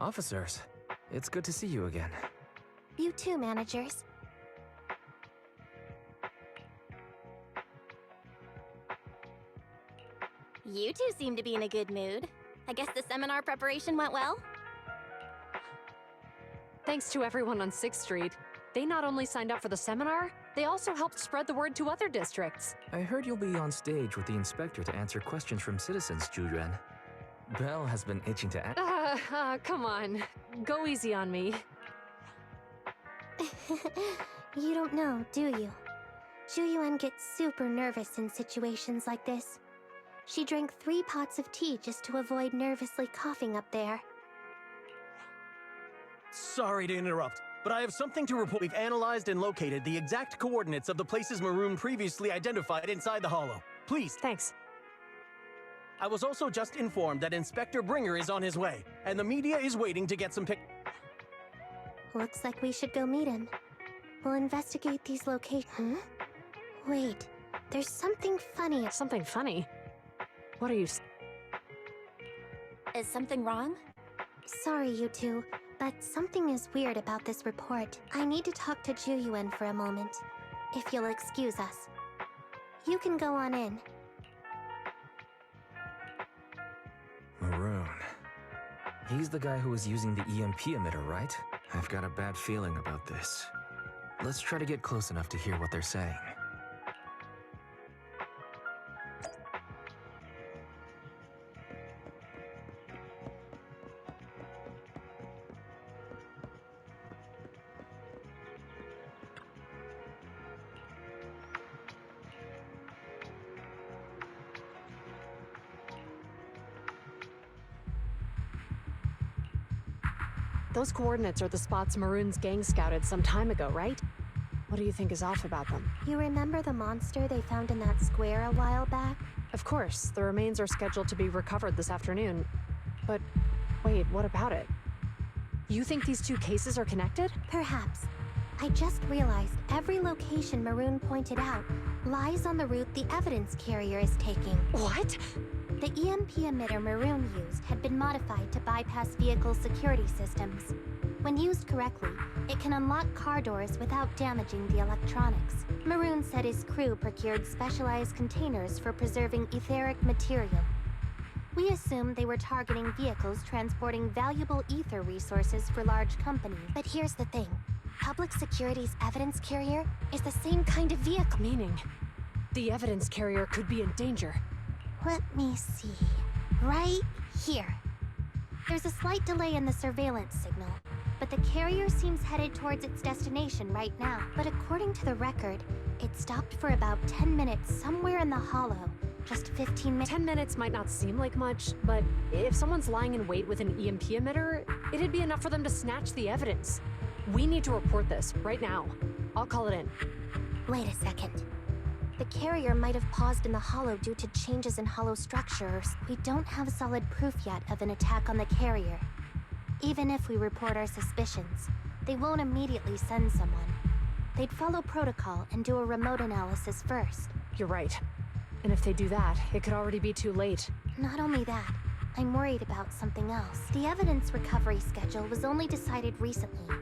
Officers, it's good to see you again. You too, managers. You two seem to be in a good mood. I guess the seminar preparation went well? Thanks to everyone on 6th Street. They not only signed up for the seminar, they also helped spread the word to other districts. I heard you'll be on stage with the inspector to answer questions from citizens, Zhu-Yuan. Belle has been itching to ask. Come on. Go easy on me. You don't know, do you? Zhu-Yuan gets super nervous in situations like this. She drank 3 pots of tea just to avoid nervously coughing up there. Sorry to interrupt, but I have something to report. We've analyzed and located the exact coordinates of the places Maroon previously identified inside the Hollow. Please. Thanks. I was also just informed that Inspector Bringer is on his way, and the media is waiting to get some Looks like we should go meet him. We'll investigate these locations. Wait, there's something funny. Something funny? What are you... Is something wrong? Sorry, you two, but something is weird about this report. I need to talk to Zhu-Yuan for a moment, if you'll excuse us. You can go on in. Maroon. He's the guy who was using the EMP emitter, right? I've got a bad feeling about this. Let's try to get close enough to hear what they're saying. Those coordinates are the spots Maroon's gang scouted some time ago, right? What do you think is off about them? You remember the monster they found in that square a while back? Of course, the remains are scheduled to be recovered this afternoon. But wait, what about it? You think these 2 cases are connected? Perhaps. I just realized every location Maroon pointed out lies on the route the evidence carrier is taking. What? The EMP emitter Maroon used had been modified to bypass vehicle security systems. When used correctly, it can unlock car doors without damaging the electronics. Maroon said his crew procured specialized containers for preserving etheric material. We assumed they were targeting vehicles transporting valuable ether resources for large companies. But here's the thing. Public Security's evidence carrier is the same kind of vehicle. Meaning, the evidence carrier could be in danger. Let me see. Right here. There's a slight delay in the surveillance signal, but the carrier seems headed towards its destination right now. But according to the record, it stopped for about 10 minutes somewhere in the Hollow. Just 15 minutes. 10 minutes might not seem like much, but if someone's lying in wait with an EMP emitter, it'd be enough for them to snatch the evidence. We need to report this right now. I'll call it in. Wait a second. The carrier might have paused in the Hollow due to changes in Hollow structures. We don't have solid proof yet of an attack on the carrier. Even if we report our suspicions, they won't immediately send someone. They'd follow protocol and do a remote analysis first. You're right. And if they do that, it could already be too late. Not only that, I'm worried about something else. The evidence recovery schedule was only decided recently,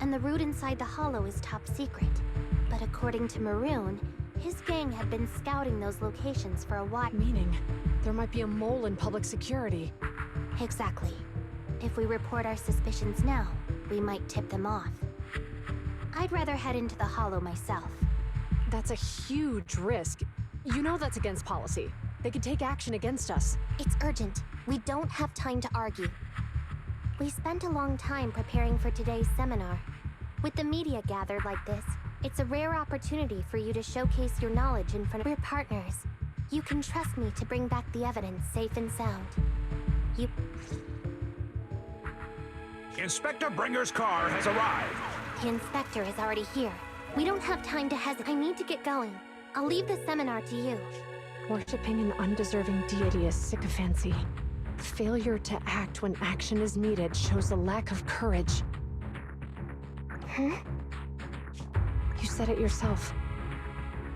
and the route inside the Hollow is top secret. But according to Maroon, his gang had been scouting those locations for a while. Meaning, there might be a mole in public security. Exactly. If we report our suspicions now, we might tip them off. I'd rather head into the Hollow myself. That's a huge risk. You know that's against policy. They could take action against us. It's urgent. We don't have time to argue. We spent a long time preparing for today's seminar. With the media gathered like this, it's a rare opportunity for you to showcase your knowledge in front of... We're partners. You can trust me to bring back the evidence safe and sound. Inspector Bringer's car has arrived. The inspector is already here. We don't have time to hesitate. I need to get going. I'll leave the seminar to you. Worshipping an undeserving deity is sycophancy. Failure to act when action is needed shows a lack of courage. Huh? You said it yourself.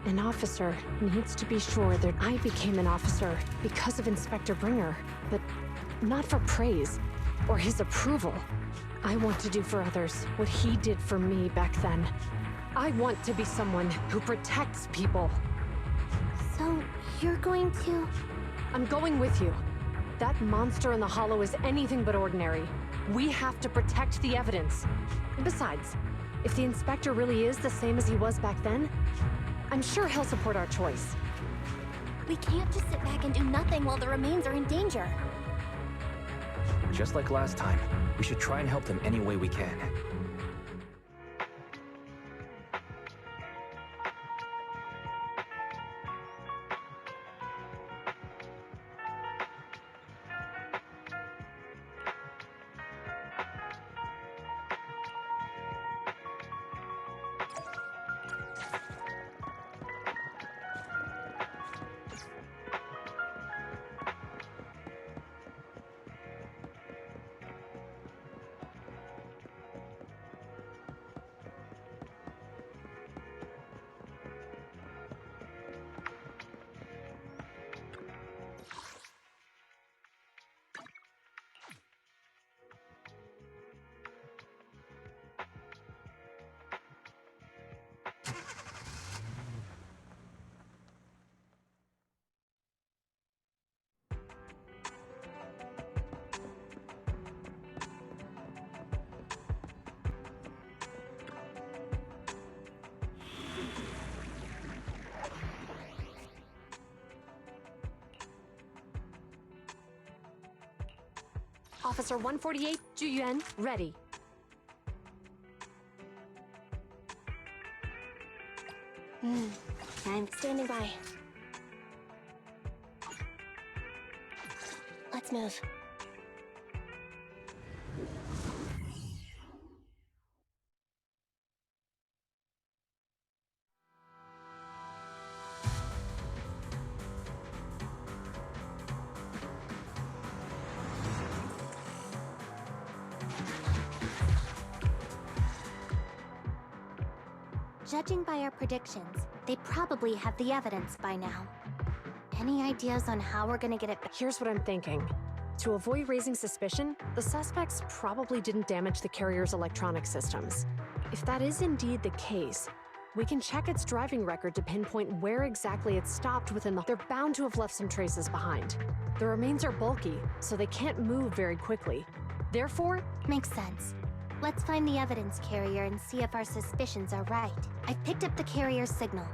An officer needs to be sure that I became an officer because of Inspector Bringer, but not for praise. or his approval. I want to do for others what he did for me back then. I want to be someone who protects people. So, you're going to... I'm going with you. That monster in the hollow is anything but ordinary. We have to protect the evidence. Besides, if the inspector really is the same as he was back then, I'm sure he'll support our choice. We can't just sit back and do nothing while the remains are in danger. Just like last time, we should try and help them any way we can. Officer 148, Juyuan, ready. I'm standing by. Let's move. Judging by our predictions, they probably have the evidence by now. Any ideas on how we're gonna get it back? Here's what I'm thinking. To avoid raising suspicion, the suspects probably didn't damage the carrier's electronic systems. If that is indeed the case, we can check its driving record to pinpoint where exactly it stopped within the... They're bound to have left some traces behind. The remains are bulky, so they can't move very quickly. Therefore... Makes sense. Let's find the evidence carrier and see if our suspicions are right. I've picked up the carrier's signal.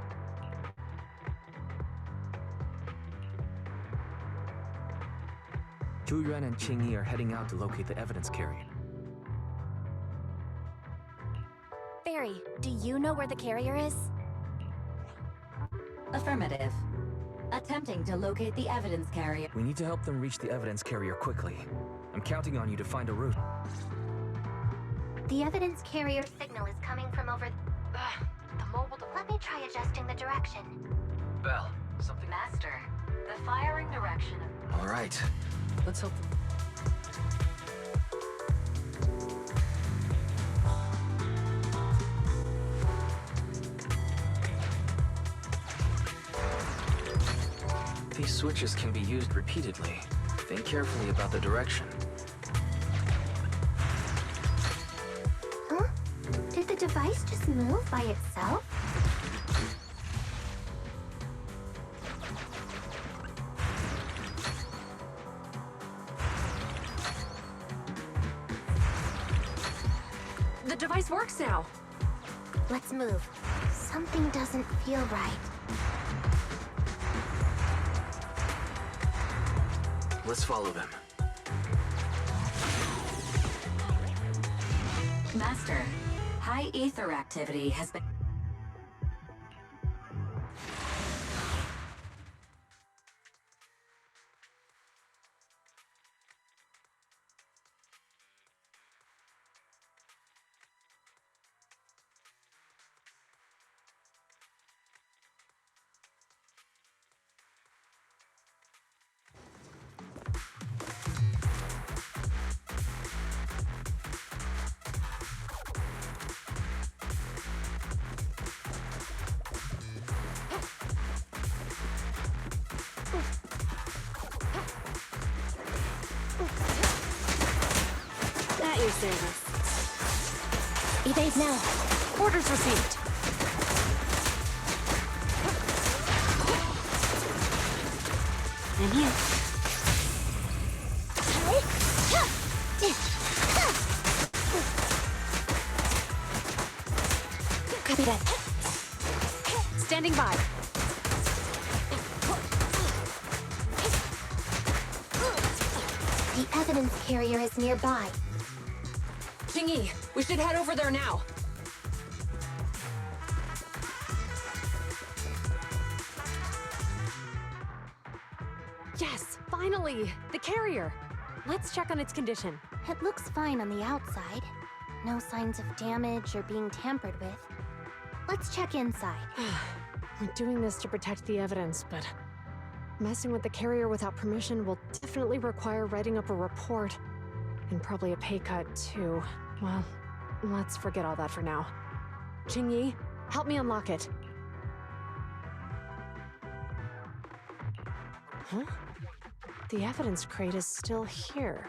Zhu Yuan and Qing Yi are heading out to locate the evidence carrier. Barry, do you know where the carrier is? Affirmative. Attempting to locate the evidence carrier. We need to help them reach the evidence carrier quickly. I'm counting on you to find a route. The evidence carrier signal is coming from over... the mobile... Let me try adjusting the direction. Belle, something... Master, the firing direction. All right. Let's help them. These switches can be used repeatedly. Think carefully about the direction. Huh? Did the device just move by itself? The device works now! Let's move. Something doesn't feel right. Let's follow them. Master, high ether activity has been... your service. Evade now. Orders received. I'm here. Copy that. Standing by. The evidence carrier is nearby. Jingyi, we should head over there now. Yes, finally! The carrier! Let's check on its condition. It looks fine on the outside. No signs of damage or being tampered with. Let's check inside. We're doing this to protect the evidence, but messing with the carrier without permission will definitely require writing up a report. And probably a pay cut, too. Well, let's forget all that for now. Jingyi, help me unlock it. Huh? The evidence crate is still here.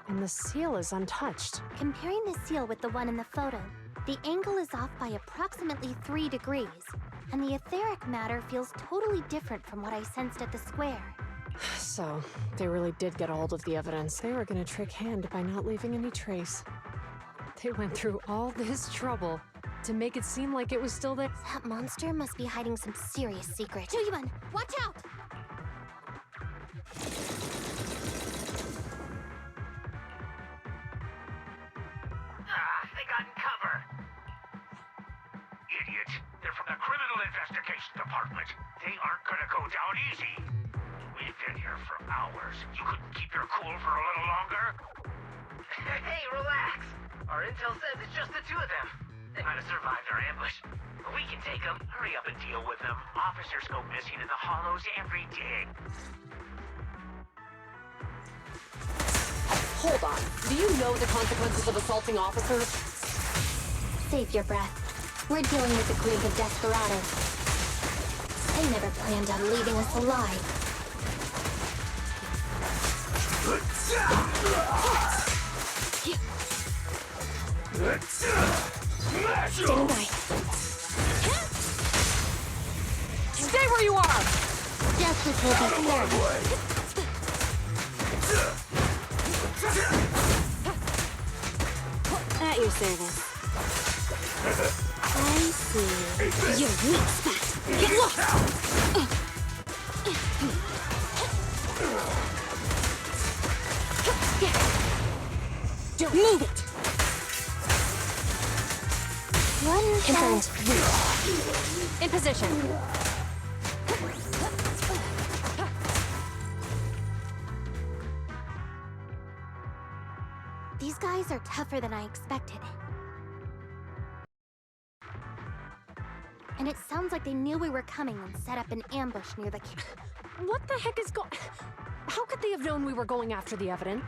And the seal is untouched. Comparing the seal with the one in the photo, the angle is off by approximately 3 degrees, and the etheric matter feels totally different from what I sensed at the square. So, they really did get a hold of the evidence. They were gonna trick Hand by not leaving any trace. They went through all this trouble to make it seem like it was still there. That monster must be hiding some serious secret. Jujuan, watch out! They got in cover. Idiots. They're from the Criminal Investigation Department. They aren't gonna go down easy. We've been here for hours. You couldn't keep your cool for a little longer? Hey, relax. Our intel says it's just the two of them. They might have survived our ambush. But we can take them. Hurry up and deal with them. Officers go missing in the hollows every day. Hold on. Do you know the consequences of assaulting officers? Save your breath. We're dealing with a group of desperados. They never planned on leaving us alive. Standing by. Stay where you are! Justice will be served. At your service. I see. Your weak spot. Get lost! Don't move it! One Confirmed. In position. These guys are tougher than I expected. And it sounds like they knew we were coming and set up an ambush near the What the heck is going... How could they have known we were going after the evidence?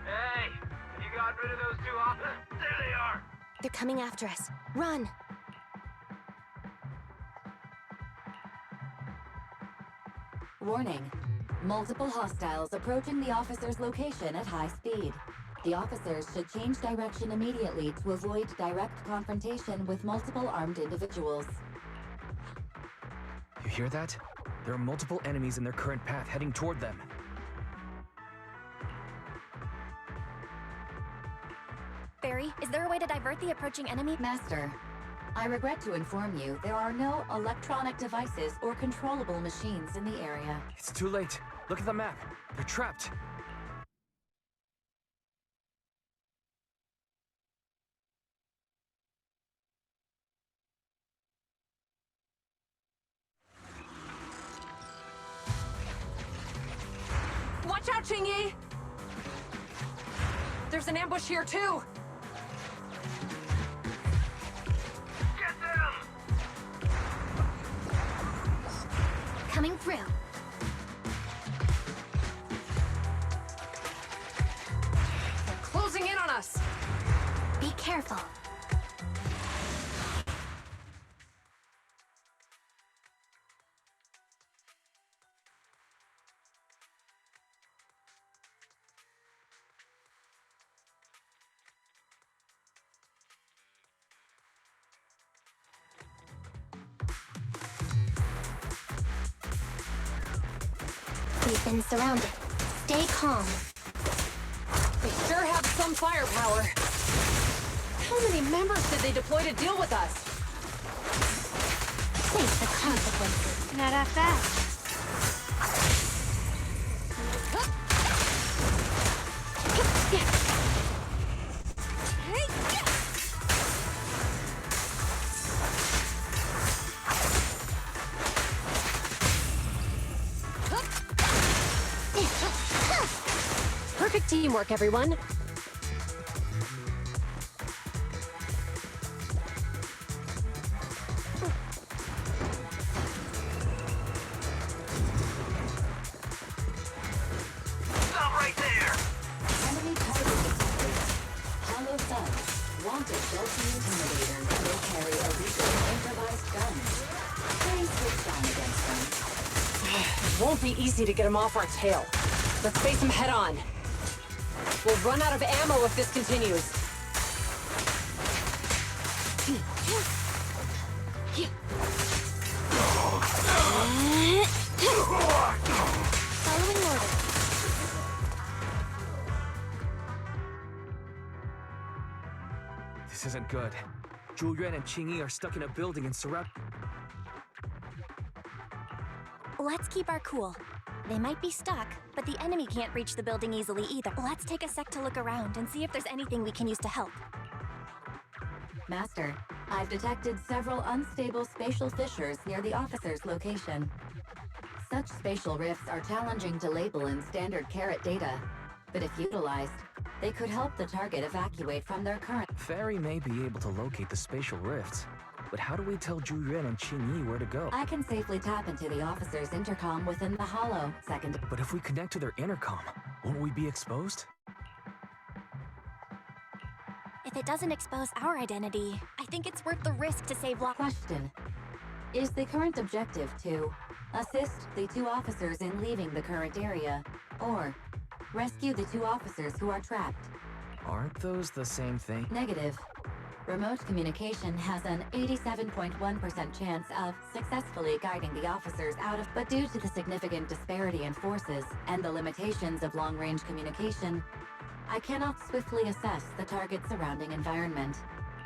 Hey, you got rid of those two officers? There they are. They're coming after us. Run! Warning. Multiple hostiles approaching the officer's location at high speed. The officers should change direction immediately to avoid direct confrontation with multiple armed individuals. You hear that? There are multiple enemies in their current path heading toward them. Barry, is there a way to divert the approaching enemy? Master, I regret to inform you there are no electronic devices or controllable machines in the area. It's too late. Look at the map. They're trapped. Watch out, Jingyi! There's an ambush here, too! Get them! coming through. They're closing in on us! Be careful. We've been surrounded. Stay calm. They sure have some firepower. How many members did they deploy to deal with us? Face the consequences. Not that fast. Perfect teamwork, everyone. Stop right there! Enemy target detected. Hollow thugs. Wanted Delta Intimidators will carry illegal improvised guns. Stay switched on against them. It won't be easy to get him off our tail. Let's face him head on. We'll run out of ammo if this continues. Following orders. This isn't good. Zhu Yuan and Qingyi are stuck in a building and surrounded. Let's keep our cool. They might be stuck, but the enemy can't reach the building easily either. Let's take a sec to look around and see if there's anything we can use to help. Master, I've detected several unstable spatial fissures near the officer's location. Such spatial rifts are challenging to label in standard carat data, but if utilized, they could help the target evacuate from their current... Fairy may be able to locate the spatial rifts, but how do we tell Zhu Yuan and Qingyi where to go? I can safely tap into the officer's intercom within the hollow. Second... But if we connect to their intercom, won't we be exposed? If it doesn't expose our identity, I think it's worth the risk to save Question. Is the current objective to assist the two officers in leaving the current area, or rescue the two officers who are trapped? Aren't those the same thing? Negative. Remote communication has an 87.1% chance of successfully guiding the officers out of, but due to the significant disparity in forces and the limitations of long-range communication, I cannot swiftly assess the target's surrounding environment.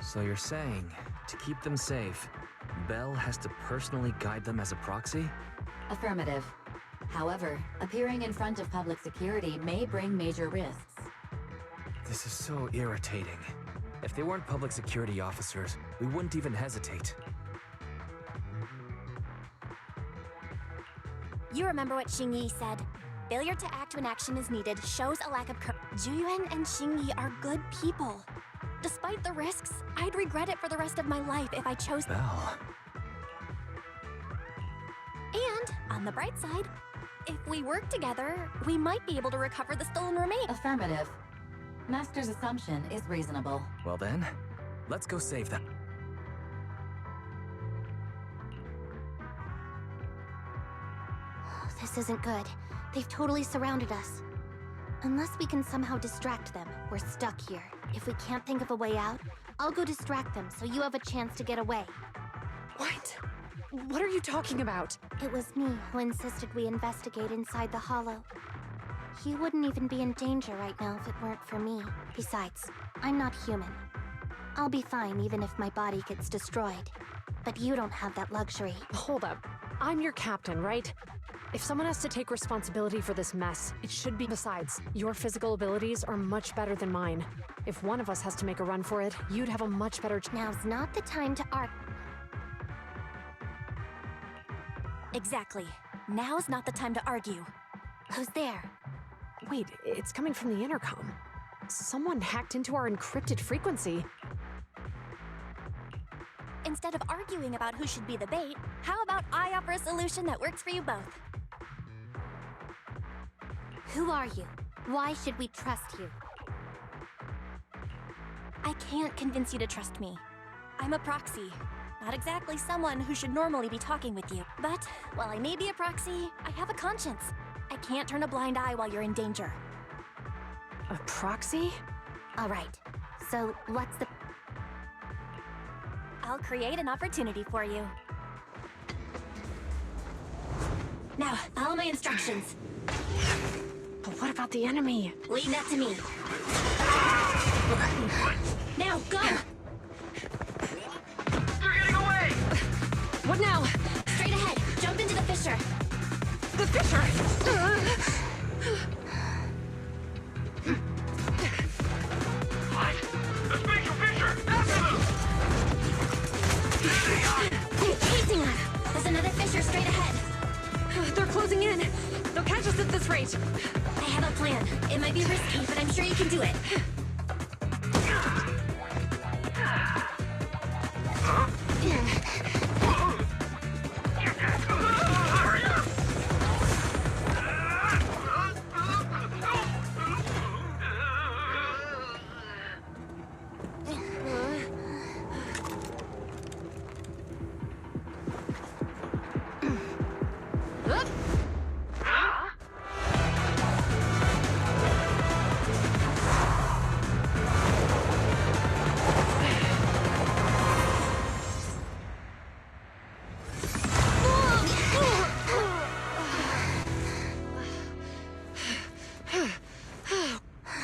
So you're saying, to keep them safe, Bell has to personally guide them as a proxy? Affirmative. However, appearing in front of public security may bring major risks. This is so irritating. If they weren't public security officers, we wouldn't even hesitate. You remember what Xingyi said? Failure to act when action is needed shows a lack of courage. Zhu Yuan and Xingyi are good people. Despite the risks, I'd regret it for the rest of my life if I chose them. Bell. And, on the bright side, if we work together, we might be able to recover the stolen remains. Affirmative. Master's assumption is reasonable. Well then, let's go save them. This isn't good. They've totally surrounded us. Unless we can somehow distract them, we're stuck here. If we can't think of a way out, I'll go distract them so you have a chance to get away. What? What are you talking about? It was me who insisted we investigate inside the hollow. He wouldn't even be in danger right now if it weren't for me. Besides, I'm not human. I'll be fine even if my body gets destroyed. But you don't have that luxury. Hold up. I'm your captain, right? If someone has to take responsibility for this mess, it should be. Besides, your physical abilities are much better than mine. If one of us has to make a run for it, you'd have a much better Now's not the time to argue. Exactly. Now's not the time to argue. Who's there? Wait, it's coming from the intercom. Someone hacked into our encrypted frequency. Instead of arguing about who should be the bait, how about I offer a solution that works for you both? Who are you? Why should we trust you? I can't convince you to trust me. I'm a proxy. Not exactly someone who should normally be talking with you. But, while I may be a proxy, I have a conscience. I can't turn a blind eye while you're in danger. A proxy? All right. So, what's the... I'll create an opportunity for you. Now, follow my instructions. But what about the enemy? Leave that to me. Now, go! They're getting away! What now? Straight ahead. Jump into the fissure. The fissure! What? The spatial fissure! After them! There they are! They're chasing us. There's another fissure straight ahead. They're closing in. They'll catch us at this rate. I have a plan. It might be risky, but I'm sure you can do it. Hurry up!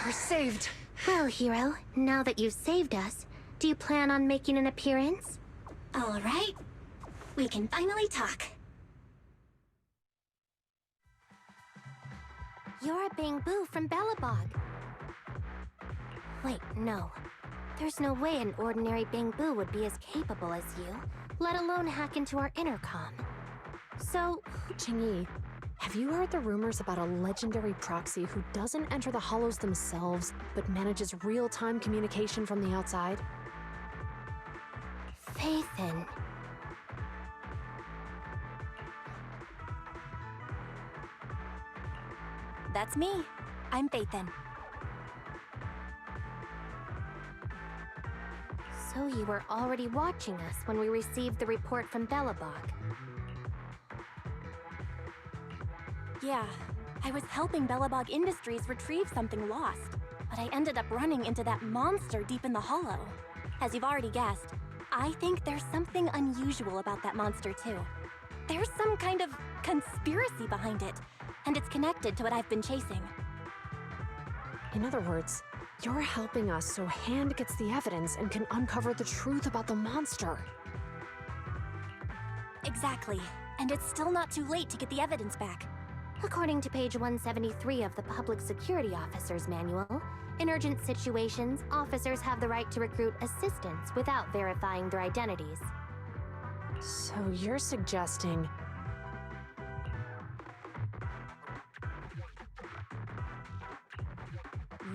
We're saved. Well, hero, now that you've saved us, do you plan on making an appearance? All right. We can finally talk. You're a Bang-Boo from Belobog. Wait, no. There's no way an ordinary Bang-Boo would be as capable as you, let alone hack into our intercom. So, Ching-Yi, have you heard the rumors about a legendary proxy who doesn't enter the hollows themselves, but manages real-time communication from the outside? Phaethon. That's me. I'm Phaethon. So you were already watching us when we received the report from Belobog. Yeah, I was helping Belobog Industries retrieve something lost, but I ended up running into that monster deep in the hollow. As you've already guessed, I think there's something unusual about that monster too. There's some kind of conspiracy behind it, and it's connected to what I've been chasing. In other words, you're helping us so Hand gets the evidence and can uncover the truth about the monster. Exactly, and it's still not too late to get the evidence back. According to page 173 of the Public Security Officer's Manual, in urgent situations, officers have the right to recruit assistants without verifying their identities. So you're suggesting...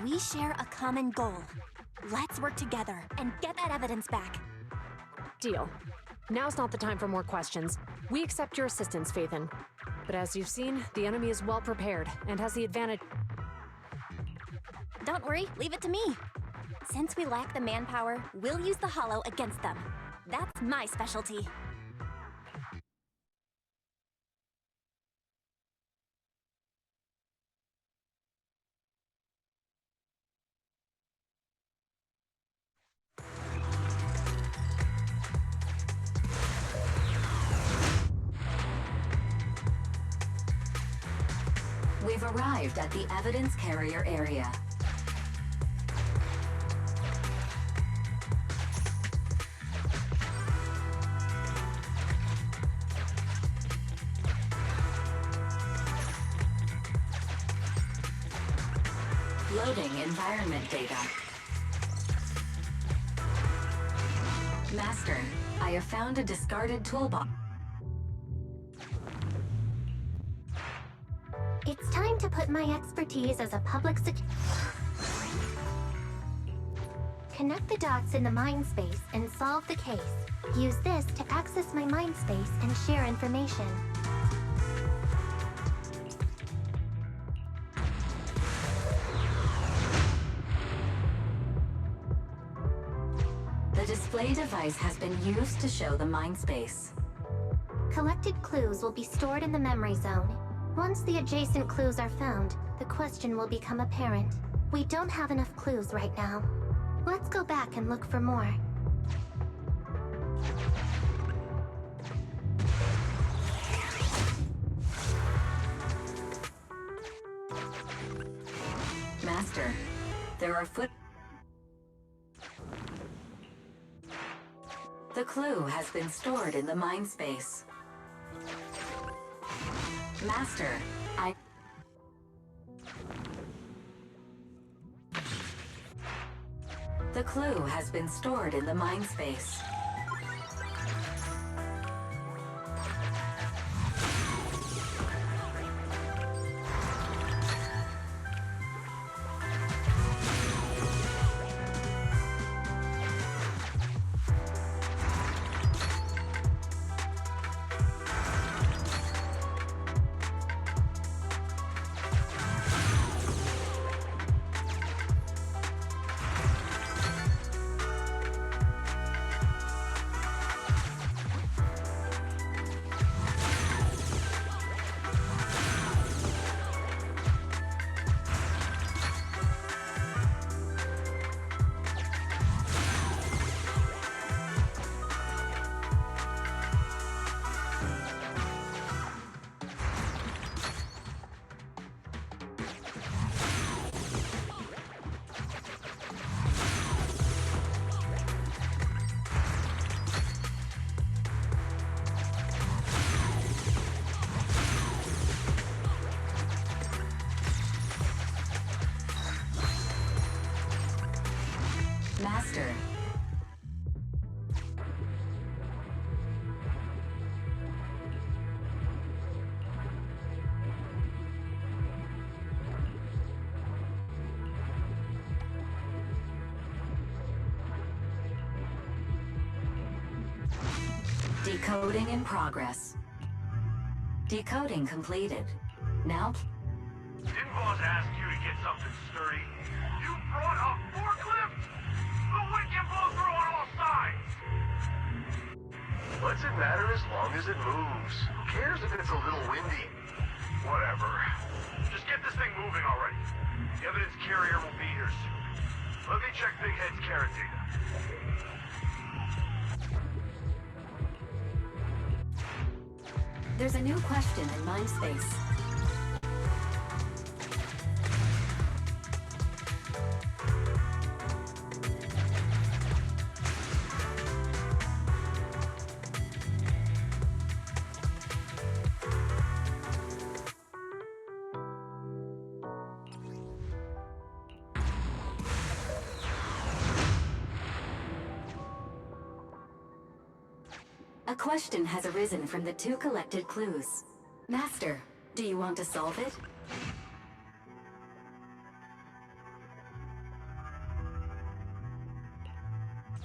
We share a common goal. Let's work together and get that evidence back. Deal. Now's not the time for more questions. We accept your assistance, Phaethon. But as you've seen, the enemy is well prepared and has the advantage... Don't worry, leave it to me. Since we lack the manpower, we'll use the hollow against them. That's my specialty. We've arrived at the evidence carrier area. Loading environment data. Master, I have found a discarded toolbox. It's time to put my expertise as a public Connect the dots in the mind space and solve the case. Use this to access my mind space and share information. The display device has been used to show the mind space. Collected clues will be stored in the memory zone. Once the adjacent clues are found, the question will become apparent. We don't have enough clues right now. Let's go back and look for more. Master, there are The clue has been stored in the mind space. Master, The clue has been stored in the mind space. Master. Decoding in progress. Decoding completed. Now... Didn't boss ask you to get something sturdy? You brought a forklift? The wind can blow through on all sides! What's it matter as long as it moves? Who cares if it's a little windy? Whatever. Just get this thing moving already. The evidence carrier will be here soon. Let me check Big Head's carrot data. There's a new question in mind space. A question has arisen from the two collected clues. Master, do you want to solve it?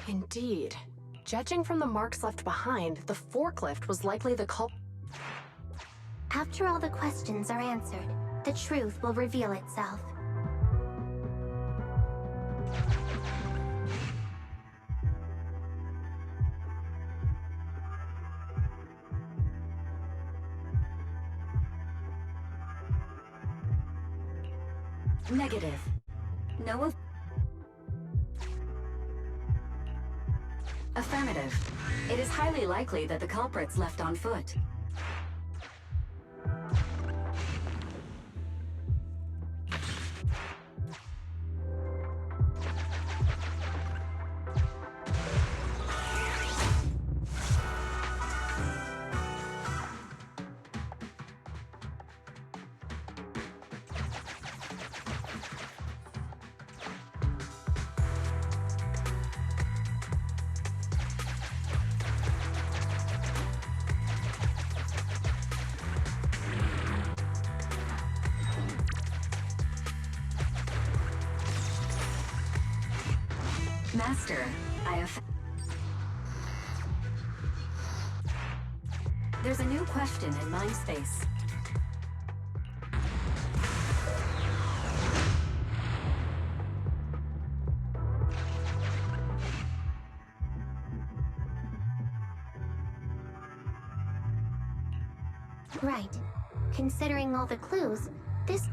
Indeed. Judging from the marks left behind, the forklift was likely the culprit. After all the questions are answered, the truth will reveal itself. Negative. No. Affirmative. It is highly likely that the culprits left on foot. Master, I have... There's a new question in mind space. Right. Considering all the clues, this...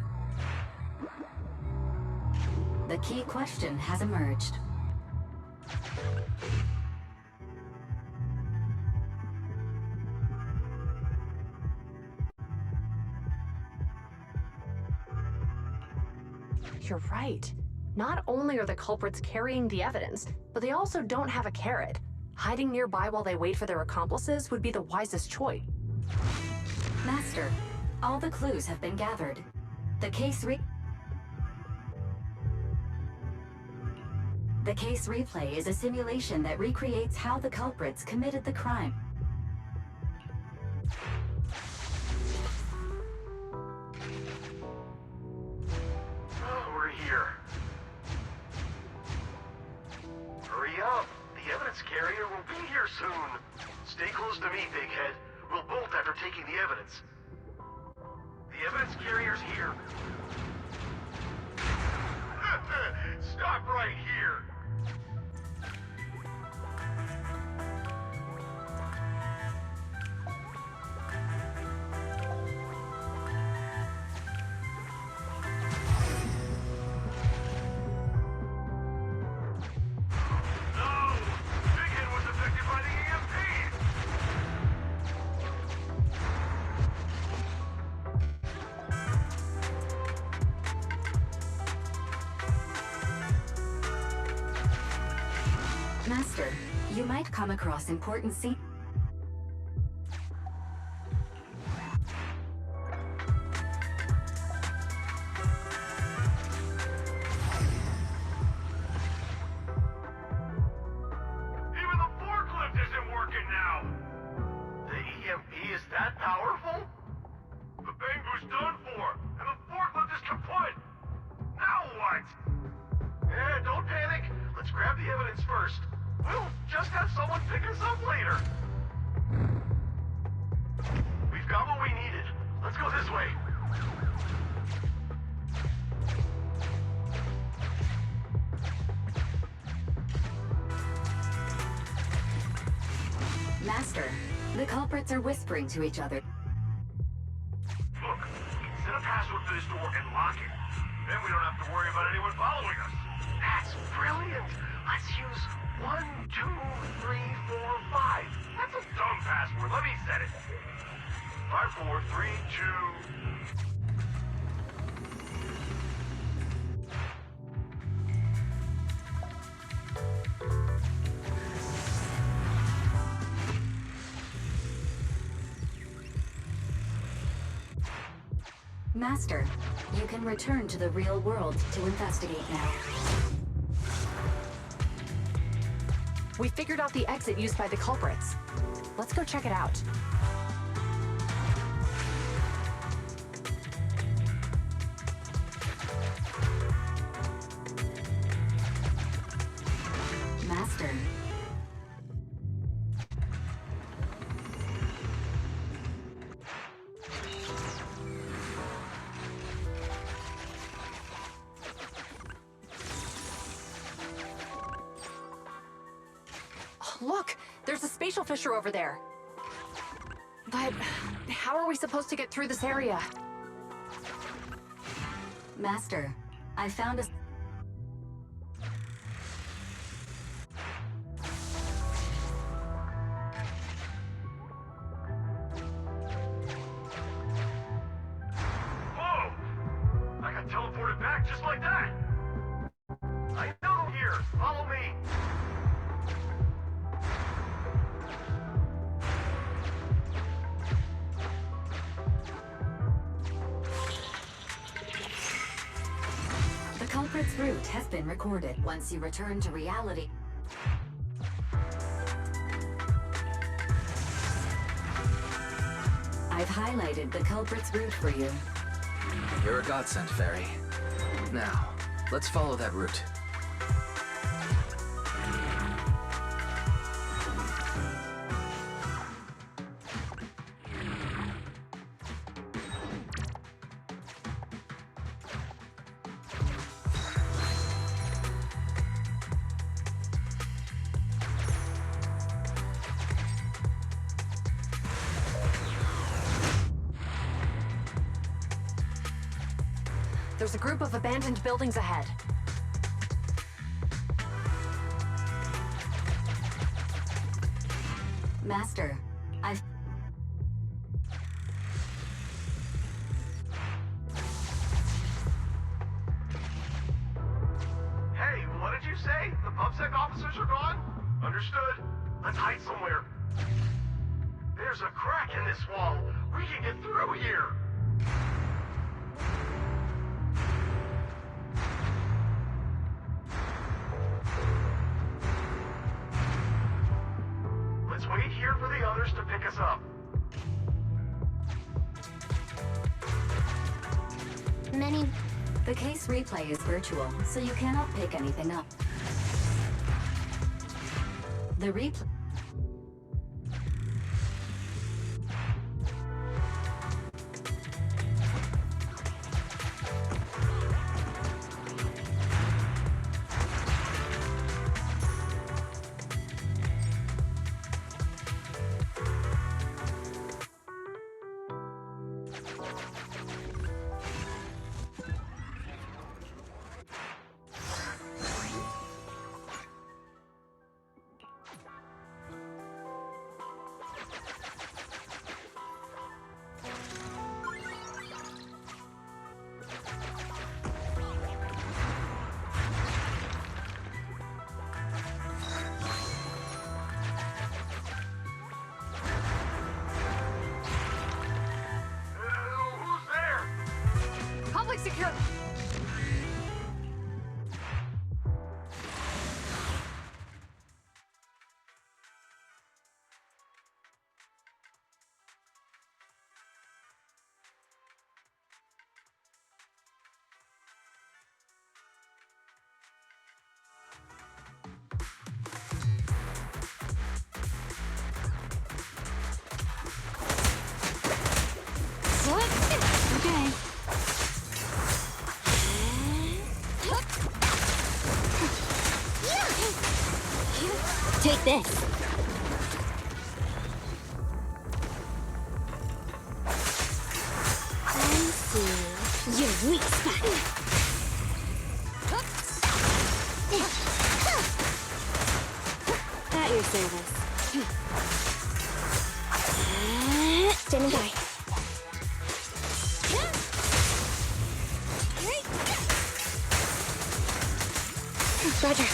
The key question has emerged. You're right. Not only are the culprits carrying the evidence, but they also don't have a carrot. Hiding nearby while they wait for their accomplices would be the wisest choice. Master, all the clues have been gathered. The case replay is a simulation that recreates how the culprits committed the crime. Oh, we're here. Hurry up. The evidence carrier will be here soon. Stay close to me, Big Head. We'll bolt after taking the evidence. The evidence carrier's here. Stop right here. No! Big Head was affected by the EMP! Master, you might come across important Even the forklift isn't working now! The EMP is that powerful? The Bangoo's done for, and the forklift is kaput! Now what? Don't panic. Let's grab the evidence first. We'll just have someone pick us up later. We've got what we needed. Let's go this way. Master, the culprits are whispering to each other. Look, set a password for this door and lock it. Then we don't have to worry about anyone following us. That's brilliant. Let's use 1, 2, 3, 4, 5. That's a dumb password. Let me set it. 5, 4, 3, 2. Master, you can return to the real world to investigate now. We figured out the exit used by the culprits. Let's go check it out. Master. Look, there's a spatial fissure over there. But how are we supposed to get through this area? Master, I found a... Whoa! I got teleported back just like that. I know here. Follow me. The culprit's route has been recorded. Once you return to reality... I've highlighted the culprit's route for you. You're a godsend, Fairy. Now, let's follow that route. There's a group of abandoned buildings ahead. Master, I've... this wall, we can get through here! Let's wait here for the others to pick us up. The case replay is virtual, so you cannot pick anything up. The replay... Who's there? Public security! Okay. Take this. I see your weak spot. At your service. Standing by. Roger.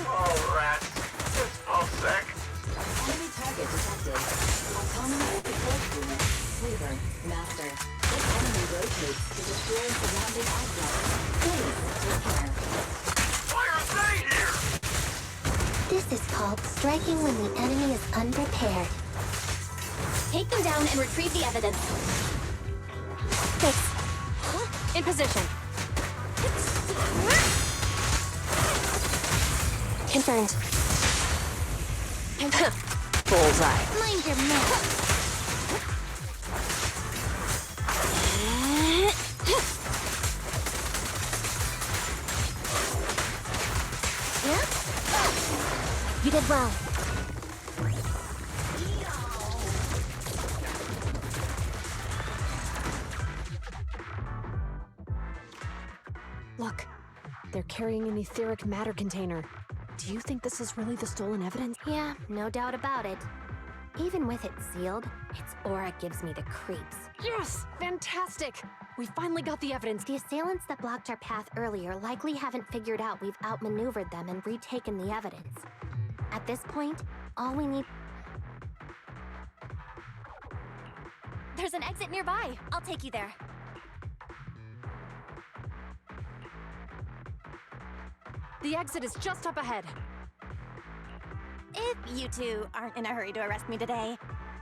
Oh, rats. It's Pulsec. Enemy target detected. Autonomous support unit. Sleeper. Master. This enemy rotates to destroy surrounding objects. Please take care. Why are they here? This is called striking when the enemy is unprepared. Take them down and retrieve the evidence. Fix. In position. Confirmed. Bullseye. Mind your mouth. You did well. Look, they're carrying an etheric matter container. Do you think this is really the stolen evidence? Yeah, no doubt about it. Even with it sealed, its aura gives me the creeps. Yes! Fantastic! We finally got the evidence. The assailants that blocked our path earlier likely haven't figured out we've outmaneuvered them and retaken the evidence. At this point, all we need... There's an exit nearby. I'll take you there. The exit is just up ahead. If you two aren't in a hurry to arrest me today,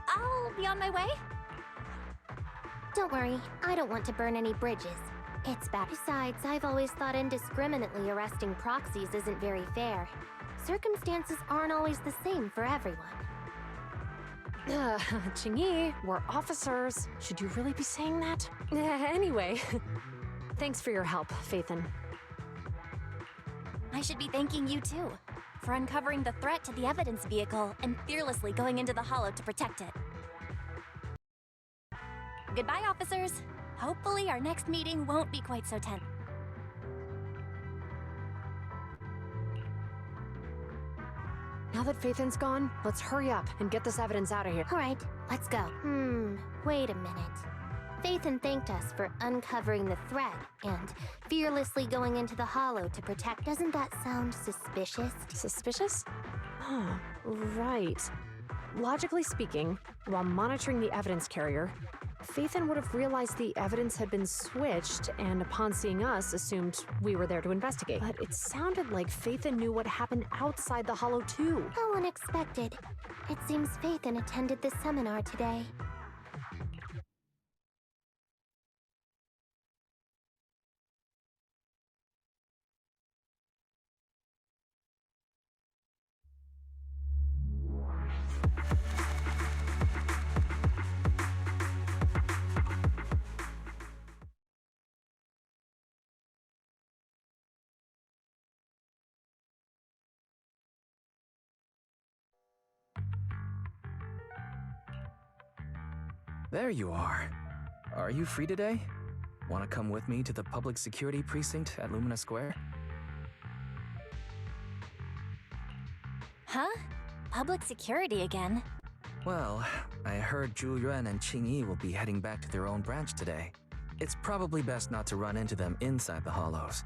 I'll be on my way. Don't worry, I don't want to burn any bridges. It's bad. Besides, I've always thought indiscriminately arresting proxies isn't very fair. Circumstances aren't always the same for everyone. Chingy, we're officers. Should you really be saying that? Anyway, thanks for your help, Faithin. I should be thanking you too, for uncovering the threat to the evidence vehicle and fearlessly going into the hollow to protect it. Goodbye, officers. Hopefully our next meeting won't be quite so tense. Now that Faithin's gone, let's hurry up and get this evidence out of here. All right, let's go. Wait a minute. Phaethon thanked us for uncovering the threat and fearlessly going into the Hollow to protect. Doesn't that sound suspicious? Suspicious? Huh, right. Logically speaking, while monitoring the evidence carrier, Phaethon would have realized the evidence had been switched and upon seeing us assumed we were there to investigate. But it sounded like Phaethon knew what happened outside the Hollow too. How unexpected. It seems Phaethon attended the seminar today. There you are. Are you free today? Want to come with me to the public security precinct at Lumina Square? Huh? Public security again? Well, I heard Zhu Yuan and Qing Yi will be heading back to their own branch today. It's probably best not to run into them inside the Hollows.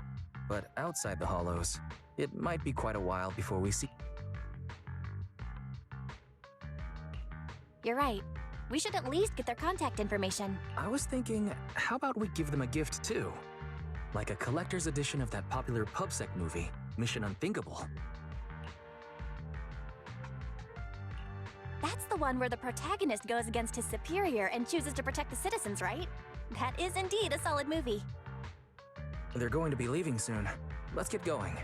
But outside the Hollows, it might be quite a while before we see... You're right. We should at least get their contact information. I was thinking, how about we give them a gift too? Like a collector's edition of that popular PubSec movie, Mission Unthinkable. That's the one where the protagonist goes against his superior and chooses to protect the citizens, right? That is indeed a solid movie. They're going to be leaving soon. Let's get going.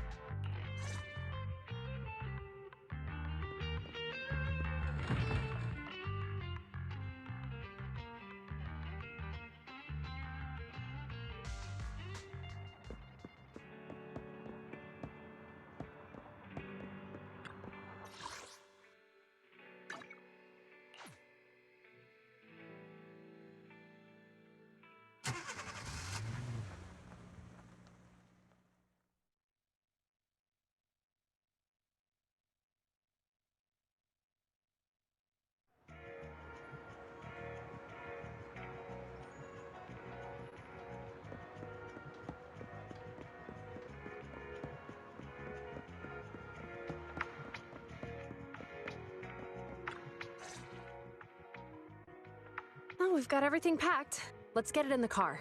Oh, we've got everything packed. Let's get it in the car.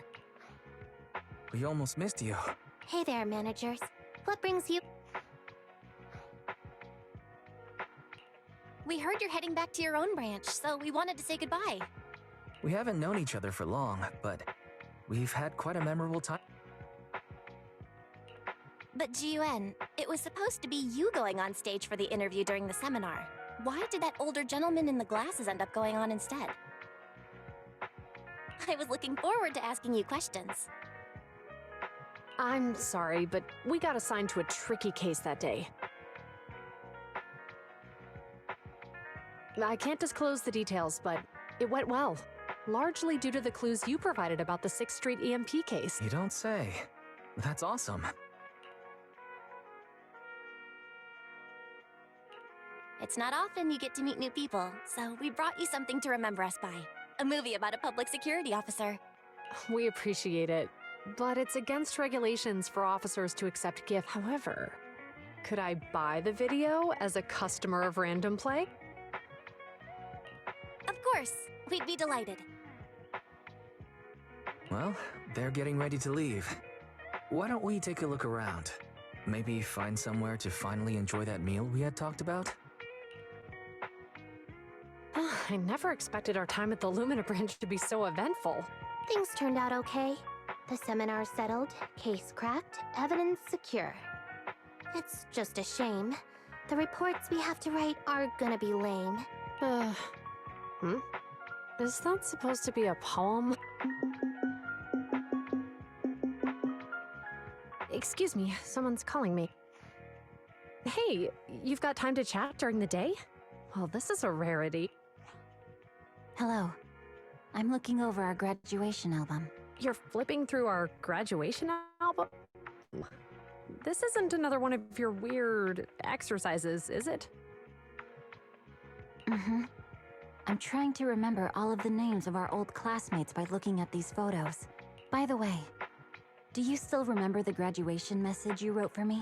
We almost missed you. Hey there, managers. What brings you? We heard you're heading back to your own branch, so we wanted to say goodbye. We haven't known each other for long, but we've had quite a memorable time. But Ji-Yuan, it was supposed to be you going on stage for the interview during the seminar. Why did that older gentleman in the glasses end up going on instead? I was looking forward to asking you questions. I'm sorry, but we got assigned to a tricky case that day. I can't disclose the details, but it went well. Largely due to the clues you provided about the 6th Street EMP case. You don't say. That's awesome. It's not often you get to meet new people, so we brought you something to remember us by. A movie about a public security officer. We appreciate it, but it's against regulations for officers to accept gifts. However, could I buy the video as a customer of Random Play? Of course, we'd be delighted. Well, they're getting ready to leave. Why don't we take a look around? Maybe find somewhere to finally enjoy that meal we had talked about? I never expected our time at the Lumina branch to be so eventful. Things turned out okay. The seminar settled, case cracked, evidence secure. It's just a shame. The reports we have to write are gonna be lame. Is that supposed to be a poem? Excuse me, someone's calling me. Hey, you've got time to chat during the day? Well, this is a rarity. Hello. I'm looking over our graduation album. You're flipping through our graduation album? This isn't another one of your weird exercises, is it? Mm-hmm. I'm trying to remember all of the names of our old classmates by looking at these photos. By the way, do you still remember the graduation message you wrote for me?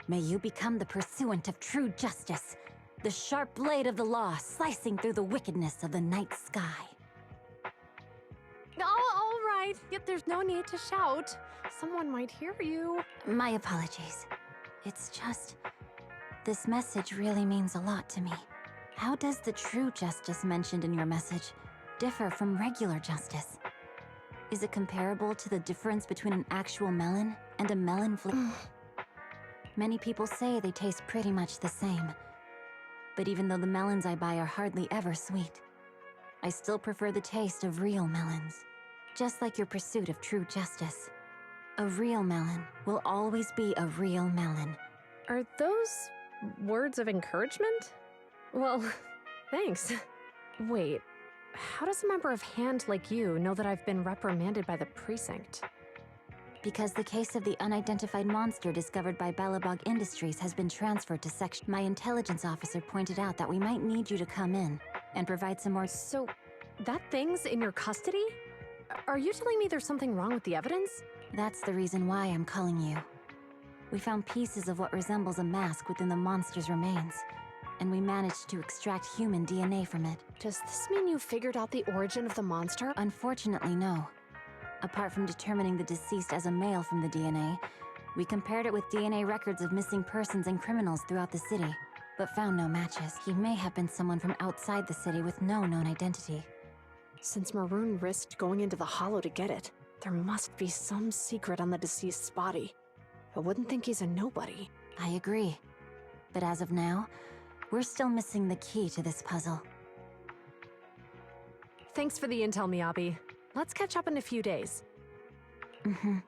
May you become the pursuant of true justice, the sharp blade of the law slicing through the wickedness of the night sky. Oh, all right. Yet there's no need to shout. Someone might hear you. My apologies. It's just, this message really means a lot to me. How does the true justice mentioned in your message differ from regular justice? Is it comparable to the difference between an actual melon and a melon Many people say they taste pretty much the same. But even though the melons I buy are hardly ever sweet, I still prefer the taste of real melons. Just like your pursuit of true justice. A real melon will always be a real melon. Are those words of encouragement? Well, thanks. Wait, how does a member of HAND like you know that I've been reprimanded by the precinct? Because the case of the unidentified monster discovered by Belobog Industries has been transferred to section. My intelligence officer pointed out that we might need you to come in and provide some more. So, that thing's in your custody? Are you telling me there's something wrong with the evidence? That's the reason why I'm calling you. We found pieces of what resembles a mask within the monster's remains, and we managed to extract human DNA from it. Does this mean you figured out the origin of the monster? Unfortunately, no. Apart from determining the deceased as a male from the DNA, we compared it with DNA records of missing persons and criminals throughout the city, but found no matches. He may have been someone from outside the city with no known identity. Since Maroon risked going into the Hollow to get it, there must be some secret on the deceased's body. I wouldn't think he's a nobody. I agree. But as of now, we're still missing the key to this puzzle. Thanks for the intel, Miyabi. Let's catch up in a few days. Mm-hmm.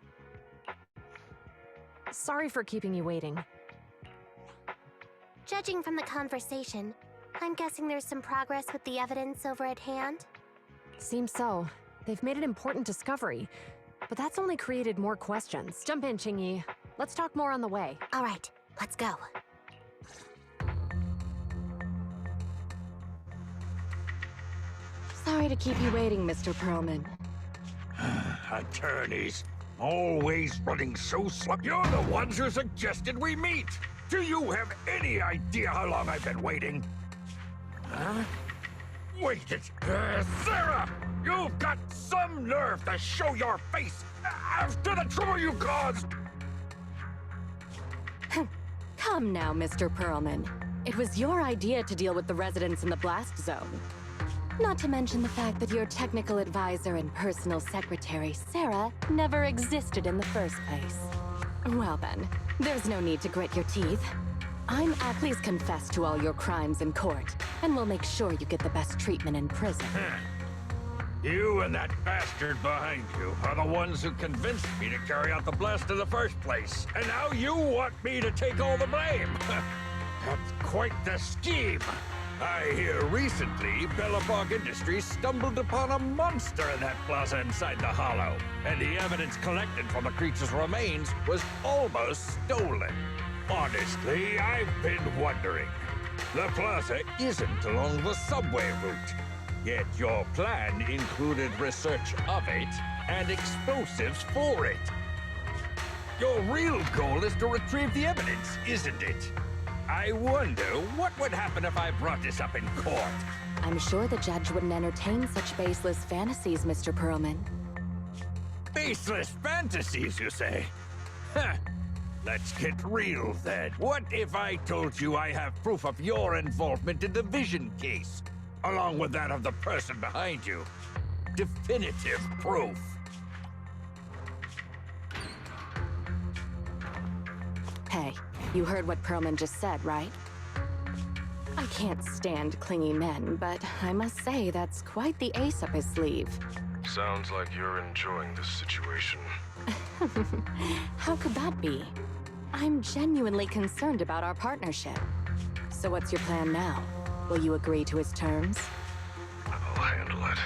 Sorry for keeping you waiting. Judging from the conversation, I'm guessing there's some progress with the evidence over at HAND? Seems so. They've made an important discovery, but that's only created more questions. Jump in, Qingyi. Let's talk more on the way. All right, let's go. Sorry to keep you waiting, Mr. Perlman. Attorneys, always running so slow. You're the ones who suggested we meet. Do you have any idea how long I've been waiting? Huh? Wait, it's... Sarah! You've got some nerve to show your face after the trouble you caused! Come now, Mr. Perlman. It was your idea to deal with the residents in the blast zone. Not to mention the fact that your technical advisor and personal secretary, Sarah, never existed in the first place. Well then, there's no need to grit your teeth. Please confess to all your crimes in court, and we'll make sure you get the best treatment in prison. You and that bastard behind you are the ones who convinced me to carry out the blast in the first place. And now you want me to take all the blame. That's quite the scheme. I hear recently, Belobog Industries stumbled upon a monster in that plaza inside the Hollow, and the evidence collected from the creature's remains was almost stolen. Honestly, I've been wondering. The plaza isn't along the subway route, yet your plan included research of it and explosives for it. Your real goal is to retrieve the evidence, isn't it? I wonder what would happen if I brought this up in court. I'm sure the judge wouldn't entertain such baseless fantasies, Mr. Perlman. Baseless fantasies, you say? Huh. Let's get real, then. What if I told you I have proof of your involvement in the Vision case, along with that of the person behind you? Definitive proof. Hey, you heard what Perlman just said, right? I can't stand clingy men, but I must say that's quite the ace up his sleeve. Sounds like you're enjoying this situation. How could that be? I'm genuinely concerned about our partnership. So what's your plan now? Will you agree to his terms? I'll handle it.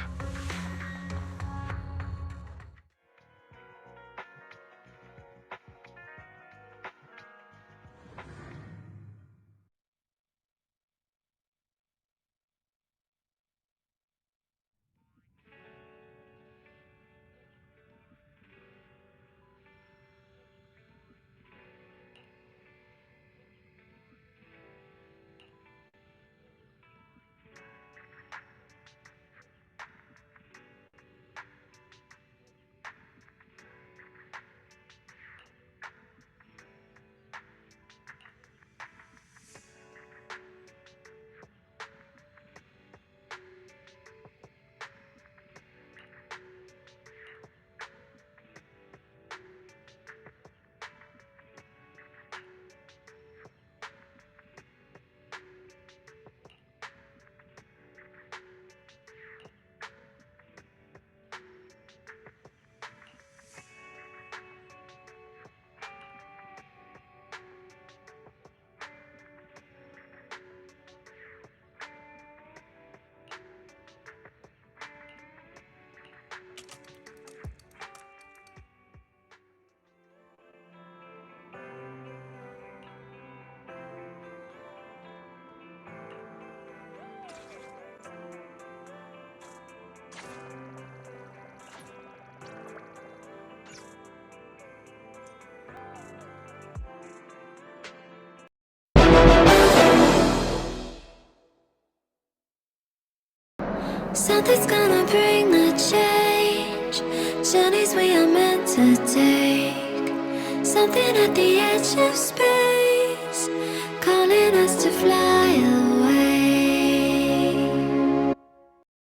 Something's gonna bring the change. Journeys we are meant to take. Something at the edge of space.